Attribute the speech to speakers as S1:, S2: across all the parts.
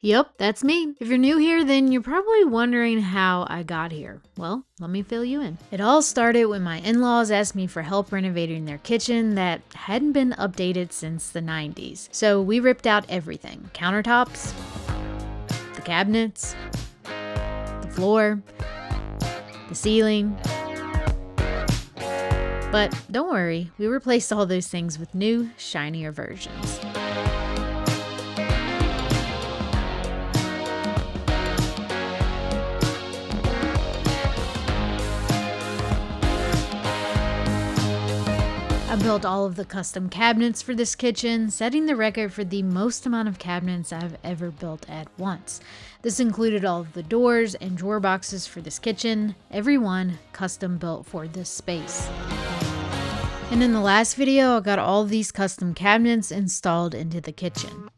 S1: Yep, that's me. If you're new here, then you're probably wondering how I got here. Well, let me fill you in. It all started when my in-laws asked me for help renovating their kitchen that hadn't been updated since the 90s. So we ripped out everything. Countertops, the cabinets, the floor, the ceiling. But don't worry, we replaced all those things with new, shinier versions. I built all of the custom cabinets for this kitchen, setting the record for the most amount of cabinets I've ever built at once. This included all of the doors and drawer boxes for this kitchen, every one custom built for this space. And in the last video, I got all of these custom cabinets installed into the kitchen.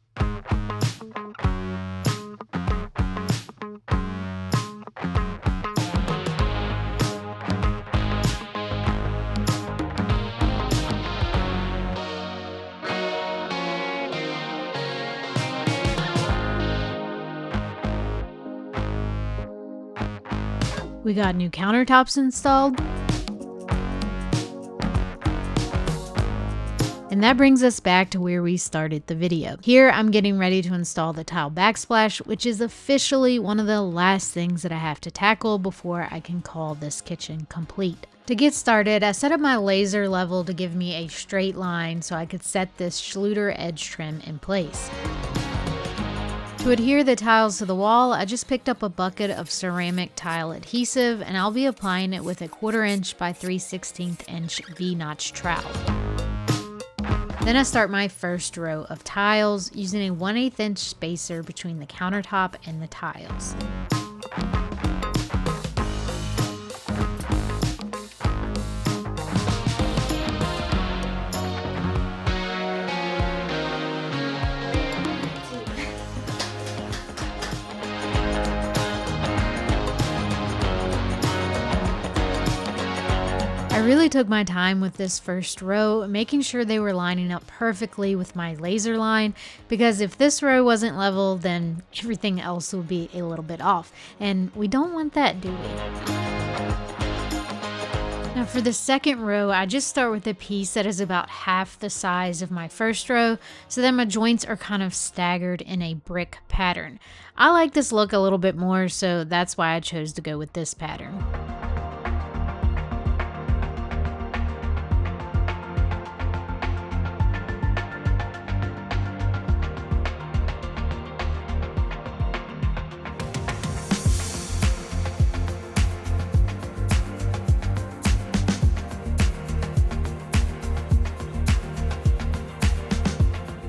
S1: We got new countertops installed. And that brings us back to where we started the video. Here, I'm getting ready to install the tile backsplash, which is officially one of the last things that I have to tackle before I can call this kitchen complete. To get started, I set up my laser level to give me a straight line so I could set this Schluter edge trim in place. To adhere the tiles to the wall, I just picked up a bucket of ceramic tile adhesive and I'll be applying it with a 1/4 inch by 3/16 inch V-notch trowel. Then I start my first row of tiles using a 1/8 inch spacer between the countertop and the tiles. I really took my time with this first row, making sure they were lining up perfectly with my laser line, because if this row wasn't level, then everything else would be a little bit off, and we don't want that, do we? Now for the second row, I just start with a piece that is about half the size of my first row, so that my joints are kind of staggered in a brick pattern. I like this look a little bit more, so that's why I chose to go with this pattern.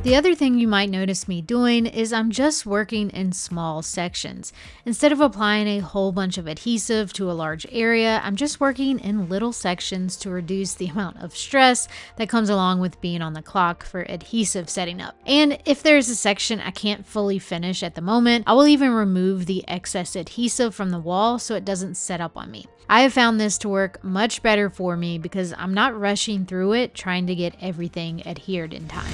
S1: The other thing you might notice me doing is I'm just working in small sections. Instead of applying a whole bunch of adhesive to a large area, I'm just working in little sections to reduce the amount of stress that comes along with being on the clock for adhesive setting up. And if there's a section I can't fully finish at the moment, I will even remove the excess adhesive from the wall so it doesn't set up on me. I have found this to work much better for me because I'm not rushing through it trying to get everything adhered in time.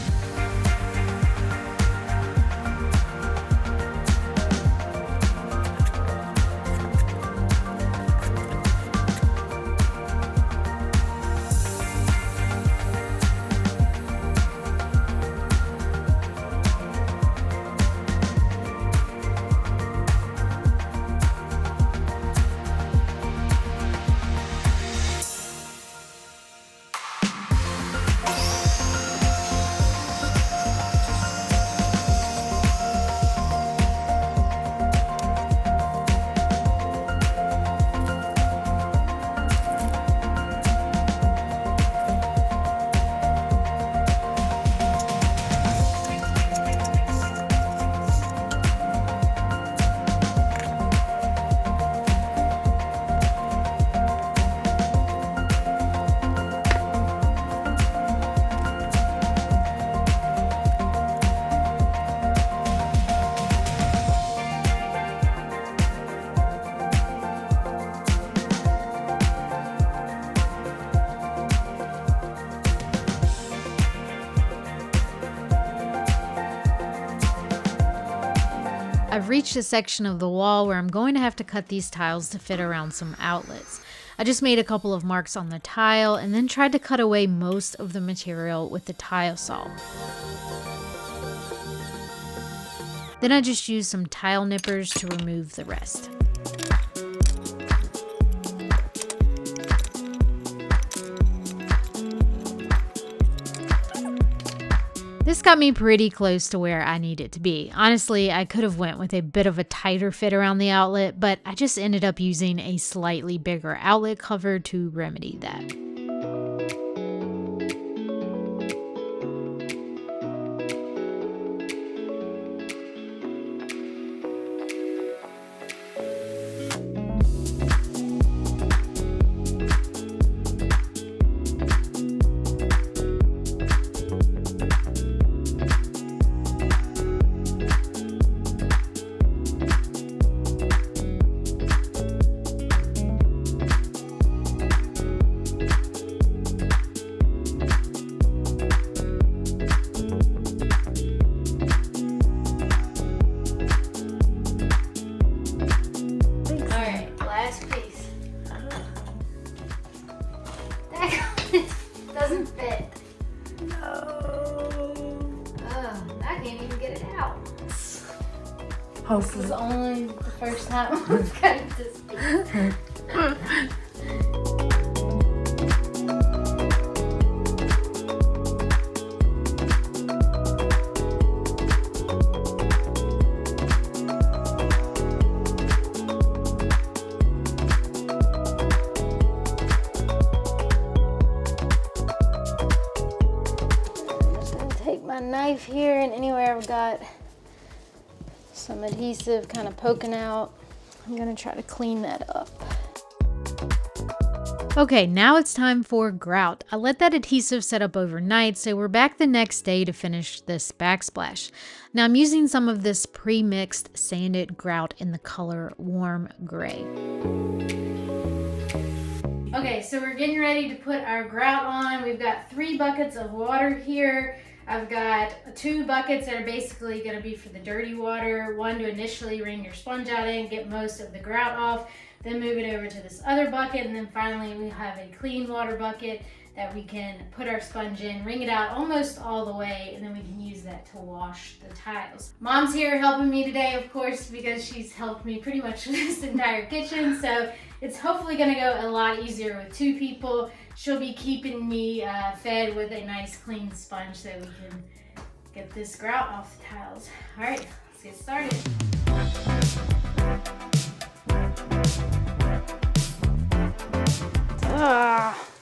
S1: I've reached a section of the wall where I'm going to have to cut these tiles to fit around some outlets. I just made a couple of marks on the tile and then tried to cut away most of the material with the tile saw. Then I just used some tile nippers to remove the rest. This got me pretty close to where I need it to be. Honestly, I could have went with a bit of a tighter fit around the outlet, but I just ended up using a slightly bigger outlet cover to remedy that.
S2: Doesn't fit. No. Oh, I can't even get it out. This is only the first time I've cut this piece. My knife here, and anywhere I've got some adhesive kind of poking out, I'm gonna try to clean that up.
S1: Okay, now it's time for grout. I let that adhesive set up overnight, so we're back the next day to finish this backsplash. Now I'm using some of this pre-mixed sanded grout in the color warm gray.
S2: Okay, so we're getting ready to put our grout on. We've got 3 buckets of water here. I've got 2 buckets that are basically going to be for the dirty water. One to initially wring your sponge out in, get most of the grout off, then move it over to this other bucket, and then finally we have a clean water bucket that we can put our sponge in, wring it out almost all the way, and then we can use that to wash the tiles. Mom's here helping me today, of course, because she's helped me pretty much this entire kitchen, so it's hopefully going to go a lot easier with 2 people. She'll be keeping me fed with a nice clean sponge so we can get this grout off the tiles. All right, let's get started.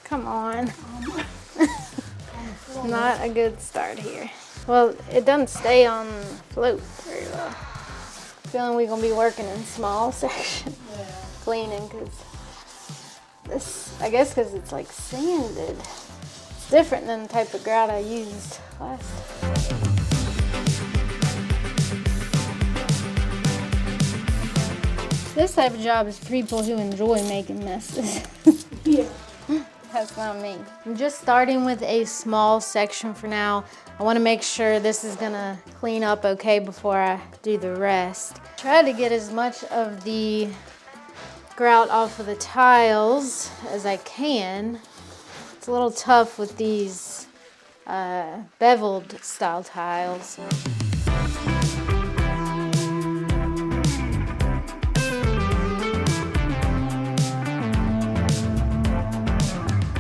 S2: Come on. Not a good start here. Well, it doesn't stay on the float very well. Feeling we're gonna be working in small sections, cleaning, because this, I guess because it's like sanded. It's different than the type of grout I used last time. This type of job is for people who enjoy making messes. Yeah. That's not me. I'm just starting with a small section for now. I want to make sure this is gonna clean up okay before I do the rest. Try to get as much of the grout off of the tiles as I can. It's a little tough with these beveled style tiles.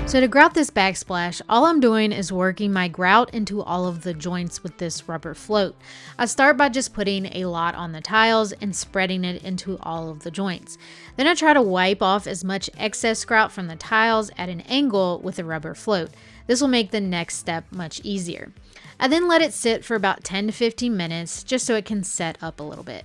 S1: So to grout this backsplash, all I'm doing is working my grout into all of the joints with this rubber float. I start by just putting a lot on the tiles and spreading it into all of the joints. Then I try to wipe off as much excess grout from the tiles at an angle with the rubber float. This will make the next step much easier. I then let it sit for about 10 to 15 minutes just so it can set up a little bit.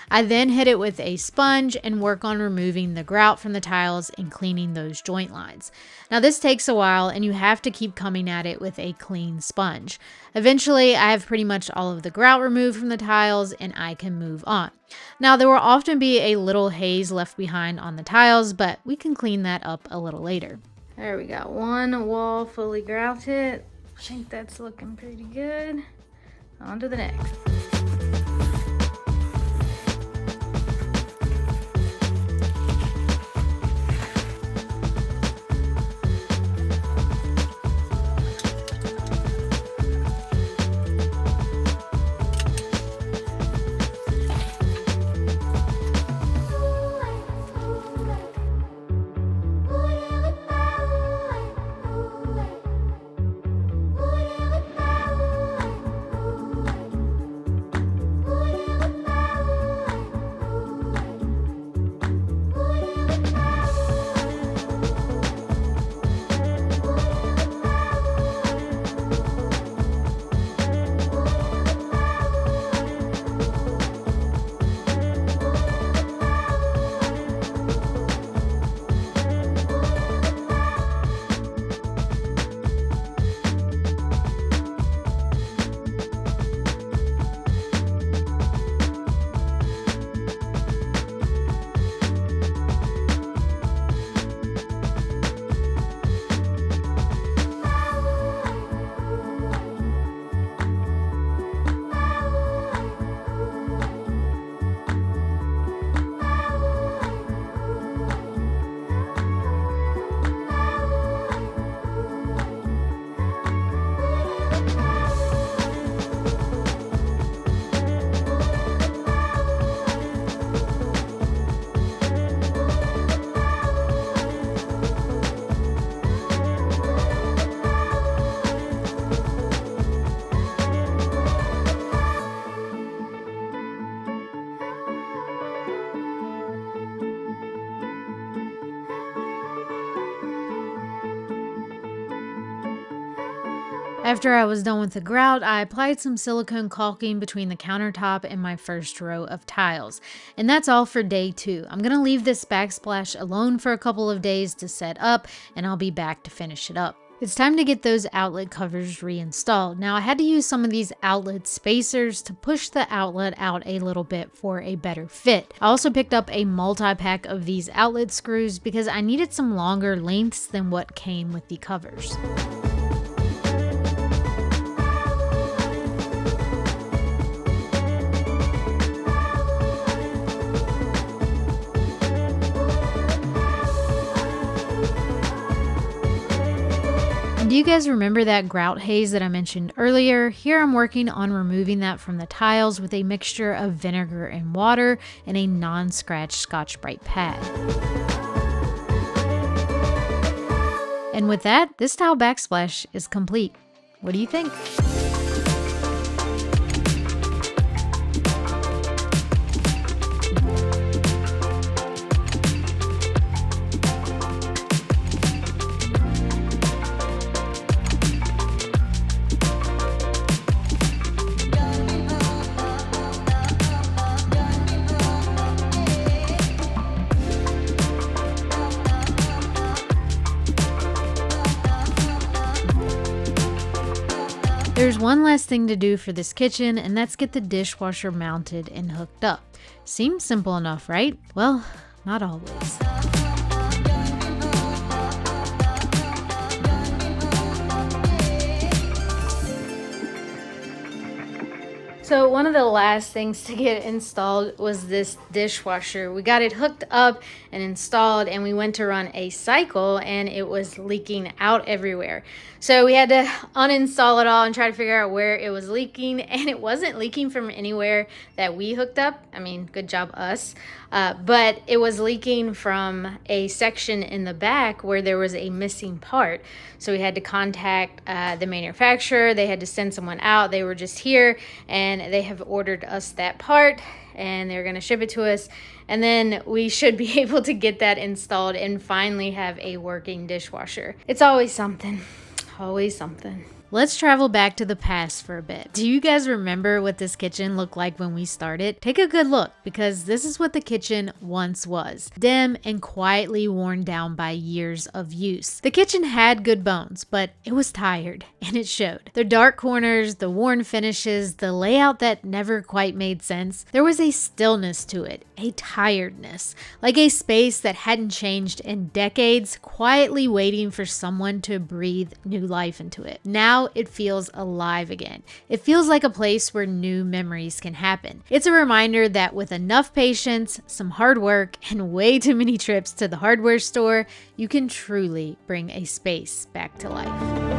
S1: I then hit it with a sponge and work on removing the grout from the tiles and cleaning those joint lines. Now this takes a while and you have to keep coming at it with a clean sponge. Eventually I have pretty much all of the grout removed from the tiles and I can move on. Now there will often be a little haze left behind on the tiles, but we can clean that up a little later.
S2: There we go, one wall fully grouted. I think that's looking pretty good. On to the next.
S1: After I was done with the grout, I applied some silicone caulking between the countertop and my first row of tiles. And that's all for day 2. I'm gonna leave this backsplash alone for a couple of days to set up, and I'll be back to finish it up. It's time to get those outlet covers reinstalled. Now I had to use some of these outlet spacers to push the outlet out a little bit for a better fit. I also picked up a multi-pack of these outlet screws because I needed some longer lengths than what came with the covers. Do you guys remember that grout haze that I mentioned earlier? Here I'm working on removing that from the tiles with a mixture of vinegar and water and a non-scratch Scotch-Brite pad. And with that, this tile backsplash is complete. What do you think? There's one last thing to do for this kitchen, and that's get the dishwasher mounted and hooked up. Seems simple enough, right? Well, not always. So one of the last things to get installed was this dishwasher. We got it hooked up and installed, and we went to run a cycle and it was leaking out everywhere. So we had to uninstall it all and try to figure out where it was leaking, and it wasn't leaking from anywhere that we hooked up. I mean, good job us. But it was leaking from a section in the back where there was a missing part. So we had to contact the manufacturer. They had to send someone out. They were just here, and they have ordered us that part, and they're going to ship it to us. And then we should be able to get that installed and finally have a working dishwasher. It's always something. Always something. Let's travel back to the past for a bit. Do you guys remember what this kitchen looked like when we started? Take a good look, because this is what the kitchen once was. Dim and quietly worn down by years of use. The kitchen had good bones, but it was tired, and it showed. The dark corners, the worn finishes, the layout that never quite made sense. There was a stillness to it, a tiredness, like a space that hadn't changed in decades, quietly waiting for someone to breathe new life into it. Now it feels alive again. It feels like a place where new memories can happen. It's a reminder that with enough patience, some hard work, and way too many trips to the hardware store, you can truly bring a space back to life.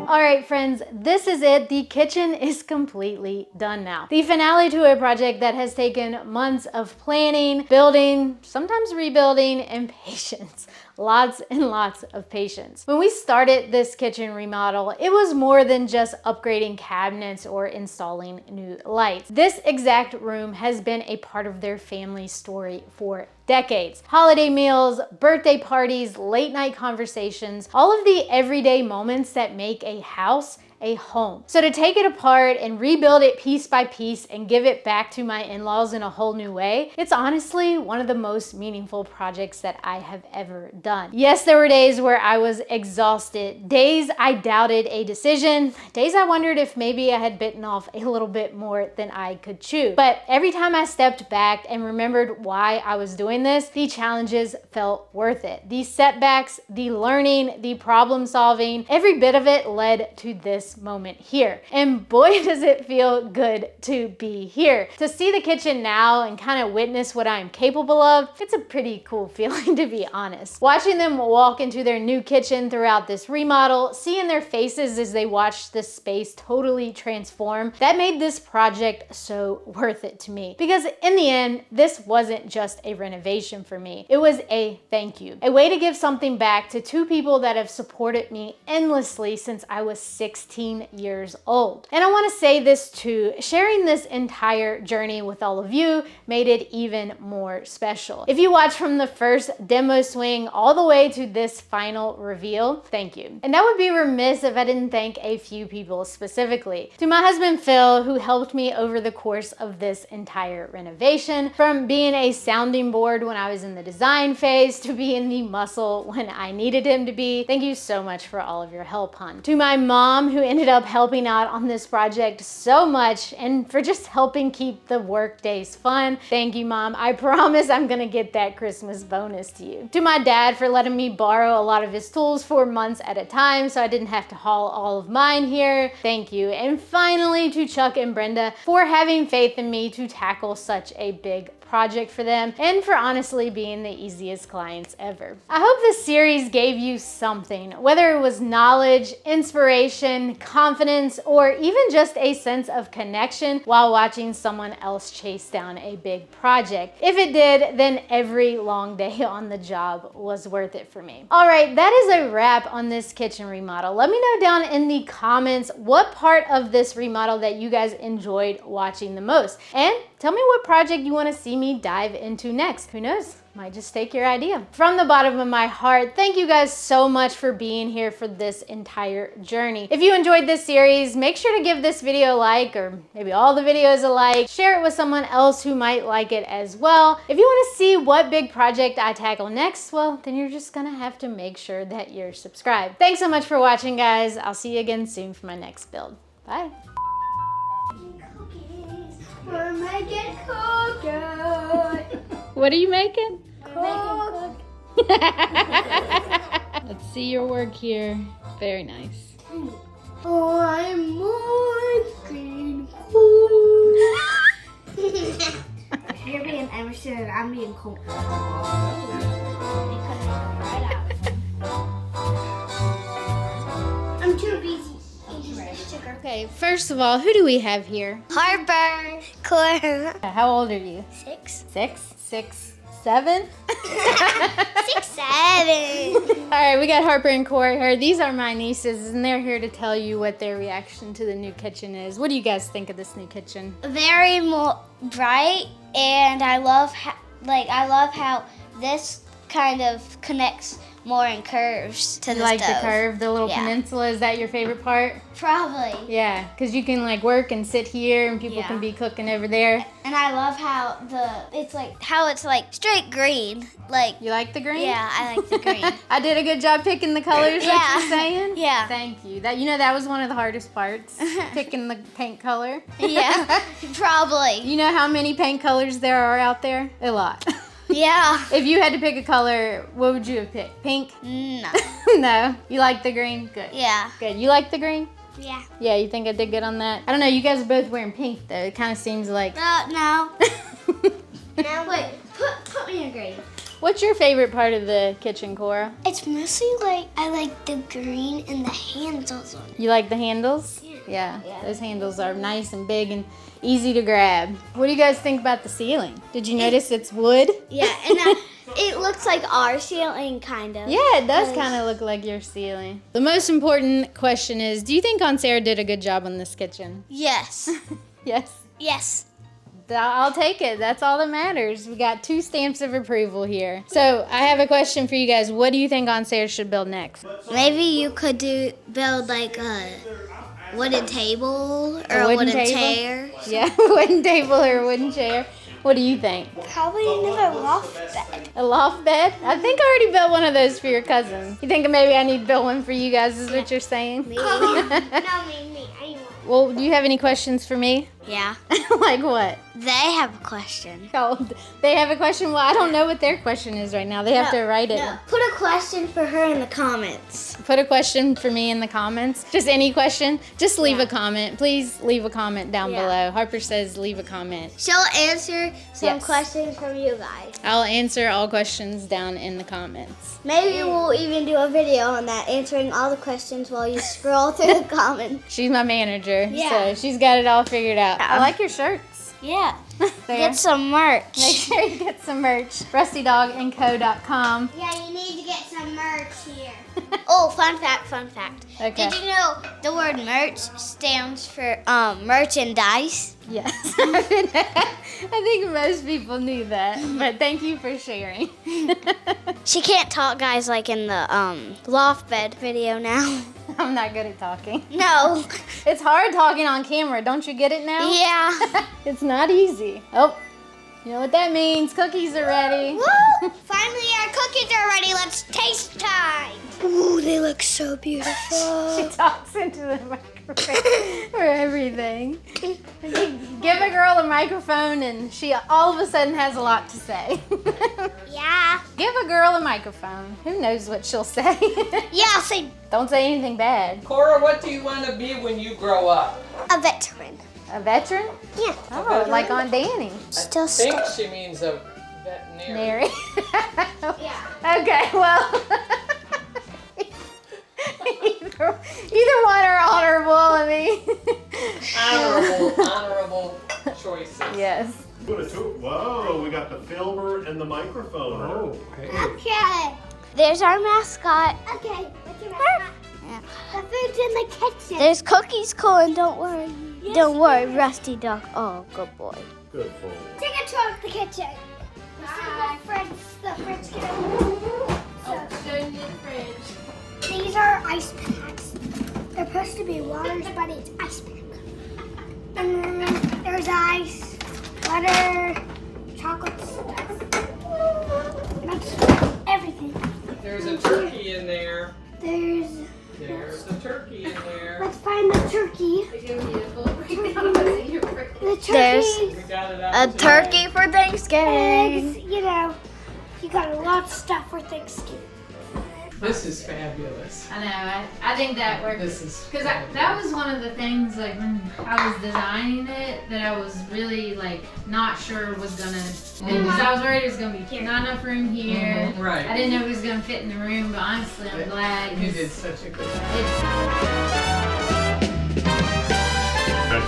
S1: All right, friends, this is it. The kitchen is completely done now. The finale to a project that has taken months of planning, building, sometimes rebuilding, and patience. lots and lots of patience. When we started this kitchen remodel, it was more than just upgrading cabinets or installing new lights. This exact room has been a part of their family story for decades. Holiday meals, birthday parties, late night conversations, all of the everyday moments that make a house a home. So to take it apart and rebuild it piece by piece and give it back to my in-laws in a whole new way, it's honestly one of the most meaningful projects that I have ever done. Yes, there were days where I was exhausted, days I doubted a decision, days I wondered if maybe I had bitten off a little bit more than I could chew. But every time I stepped back and remembered why I was doing this, the challenges felt worth it. The setbacks, the learning, the problem solving, every bit of it led to this moment here. And boy, does it feel good to be here. To see the kitchen now and kind of witness what I'm capable of, it's a pretty cool feeling, to be honest. Watching them walk into their new kitchen throughout this remodel, seeing their faces as they watched this space totally transform, that made this project so worth it to me. Because in the end, this wasn't just a renovation for me. It was a thank you. A way to give something back to two people that have supported me endlessly since I was 16 years old. And I want to say this too, sharing this entire journey with all of you made it even more special. If you watch from the first demo swing all the way to this final reveal, thank you. And I would be remiss if I didn't thank a few people specifically. To my husband Phil, who helped me over the course of this entire renovation, from being a sounding board when I was in the design phase to being the muscle when I needed him to be. Thank you so much for all of your help, hon. To my mom, who ended up helping out on this project so much and for just helping keep the work days fun. Thank you, Mom. I promise I'm gonna get that Christmas bonus to you. To my dad for letting me borrow a lot of his tools for months at a time so I didn't have to haul all of mine here. Thank you. And finally to Chuck and Brenda for having faith in me to tackle such a big project for them and for honestly being the easiest clients ever. I hope this series gave you something, whether it was knowledge, inspiration, confidence, or even just a sense of connection while watching someone else chase down a big project. If it did, then every long day on the job was worth it for me. All right, that is a wrap on this kitchen remodel. Let me know down in the comments what part of this remodel that you guys enjoyed watching the most. And tell me what project you want to see me dive into next. Who knows? Might just take your idea. From the bottom of my heart, thank you guys so much for being here for this entire journey. If you enjoyed this series, make sure to give this video a like, or maybe all the videos a like. Share it with someone else who might like it as well. If you want to see what big project I tackle next, well, then you're just gonna have to make sure that you're subscribed. Thanks so much for watching, guys. I'll see you again soon for my next build. Bye.
S3: We're making cookies.
S1: What are you making?
S3: Cook.
S1: Let's see your work here. Very nice.
S3: Oh, I'm making cookies. You're being Emerson and I'm being Colt. I'm too busy.
S1: Okay, first of all, who do we have here?
S3: Harper. Cora.
S1: How old are you?
S3: 6.
S1: 6? 6? 7?
S3: 6, 7.
S1: All right, we got Harper and Corey here. These are my nieces, and they're here to tell you what their reaction to the new kitchen is. What do you guys think of this new kitchen?
S3: Very bright, and I love how this kind of connects more in curves to the
S1: Like
S3: stove.
S1: the curve, the little
S3: Yeah.
S1: peninsula, is that your favorite part?
S3: Probably.
S1: Yeah, because you can like work and sit here and people
S3: Yeah.
S1: can be cooking over there.
S3: And I love how it's like straight green. Like,
S1: You like the green?
S3: yeah, I like the green.
S1: I did a good job picking the colors,
S3: Yeah.
S1: like you're saying?
S3: Yeah.
S1: Thank you. That was one of the hardest parts, picking the paint color.
S3: Yeah, probably.
S1: You know how many paint colors there are out there? A lot.
S3: Yeah.
S1: If you had to pick a color, what would you have picked? Pink?
S3: No.
S1: No. You like the green? Good.
S3: Yeah.
S1: Good. You like the green?
S3: Yeah.
S1: Yeah, you think I did good on that? I don't know, you guys are both wearing pink though. It kind of seems like...
S3: No. Now wait. Put me in green.
S1: What's your favorite part of the kitchen, Cora?
S3: It's mostly like I like the green and the handles on it.
S1: You like the handles? Yeah. Those handles are nice and big and easy to grab. What do you guys think about the ceiling? Did you notice it's wood?
S3: Yeah, and it looks like our ceiling, kind of.
S1: Yeah, it does kind of look like your ceiling. The most important question is, do you think Aunt Sarah did a good job on this kitchen?
S3: Yes.
S1: Yes.
S3: Yes.
S1: I'll take it. That's all that matters. We got 2 stamps of approval here. So I have a question for you guys. What do you think Aunt Sarah should build next?
S3: Maybe you could build like a wooden table or a wooden chair.
S1: Yeah, wooden table or a wooden chair. What do you think?
S3: Probably another loft bed.
S1: A loft bed? I think I already built one of those for your cousin. You think maybe I need to build one for you guys is what you're saying?
S3: Me. No, me. Anyone.
S1: Well, do you have any questions for me?
S3: Yeah.
S1: Like what?
S3: They have a question.
S1: Oh, they have a question? Well, I don't know what their question is right now. They have to write it.
S3: No. Put a question for her in the comments.
S1: Put a question for me in the comments. Just any question. Just leave a comment. Please leave a comment down below. Harper says leave a comment.
S3: She'll answer some questions from you guys.
S1: I'll answer all questions down in the comments.
S3: Maybe we'll even do a video on that, answering all the questions while you scroll through the comments.
S1: She's my manager,
S3: Yeah.
S1: so she's got it all figured out. I like your shirts.
S3: Yeah.
S1: There.
S3: Get some merch.
S1: Make sure you get some merch. RustyDogandCo.com.
S3: Yeah, you need to get some merch here. Oh, fun fact.
S1: Okay.
S3: Did you know the word merch stands for merchandise?
S1: Yes. I think most people knew that, but thank you for sharing.
S3: She can't talk, guys, like in the loft bed video now.
S1: I'm not good at talking.
S3: No.
S1: It's hard talking on camera. Don't you get it now?
S3: Yeah.
S1: It's not easy. Oh, you know what that means. Cookies are ready.
S3: Woo! Finally, our cookies are ready. Let's taste time. Ooh, they look so beautiful.
S1: She talks into the microphone for everything. Give a girl a microphone and she all of a sudden has a lot to say.
S3: Yeah.
S1: Give a girl a microphone. Who knows what she'll say?
S3: Yeah, I'll say
S1: Don't say anything bad.
S4: Cora, what do you want to be when you grow up?
S3: a veteran.
S1: A veteran?
S3: Yeah.
S1: Oh,
S4: veteran?
S1: like Aunt Danny.
S3: Still
S4: I think
S3: stuck.
S4: she means a veterinarian.
S1: Mary.
S3: Yeah.
S1: Okay, well. either one are honorable, I mean.
S4: Honorable choices.
S1: Yes.
S5: Whoa, we got the filmer and the microphone.
S4: Oh, hey.
S3: Okay. There's our mascot. Okay. What's your mascot? Yeah. The food's in the kitchen. There's cookies cooling. Don't worry. Don't worry, Rusty Dog. Oh, good boy.
S5: Good boy.
S3: Take a tour of the kitchen. The fridge These are ice packs. They're supposed to be waters, but it's ice pack. And then there's ice, butter, chocolate stuff. That's everything.
S4: There's a turkey in there.
S3: There's
S4: There's a turkey in there.
S3: Let's find the turkey. The turkey.
S6: There's
S4: We got it out
S6: a
S4: today.
S6: turkey for Thanksgiving.
S3: Eggs, you know, you got a lot of stuff for Thanksgiving.
S4: This is fabulous.
S2: I know. I think that works.
S4: This is
S2: Because that was one of the things, like, when I was designing it, that I was really, like, not sure was gonna, because I was worried it was gonna be not enough room here.
S4: Mhm, right.
S2: I didn't know it was gonna fit in the room, but honestly, I'm glad.
S4: You
S2: 'cause
S4: did such a good job.
S2: it's-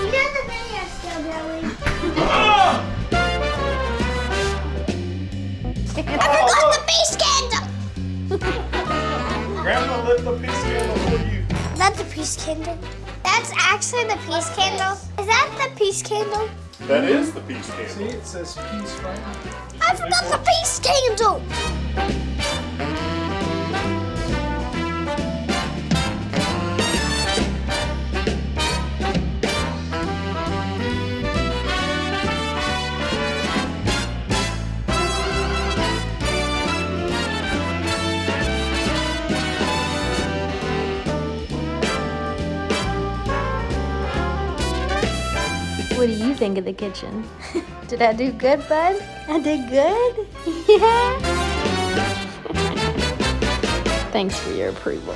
S3: You know the video's still going. I forgot the peace candle.
S5: Grandma lit the peace candle for you.
S3: That's the peace candle. That's actually the peace candle. Is that the peace candle?
S5: That is the peace
S4: See,
S5: candle.
S4: it says peace right on.
S3: I forgot the peace candle.
S1: What do you think of the kitchen? Did I do good, bud? I did good? Yeah. Thanks for your approval.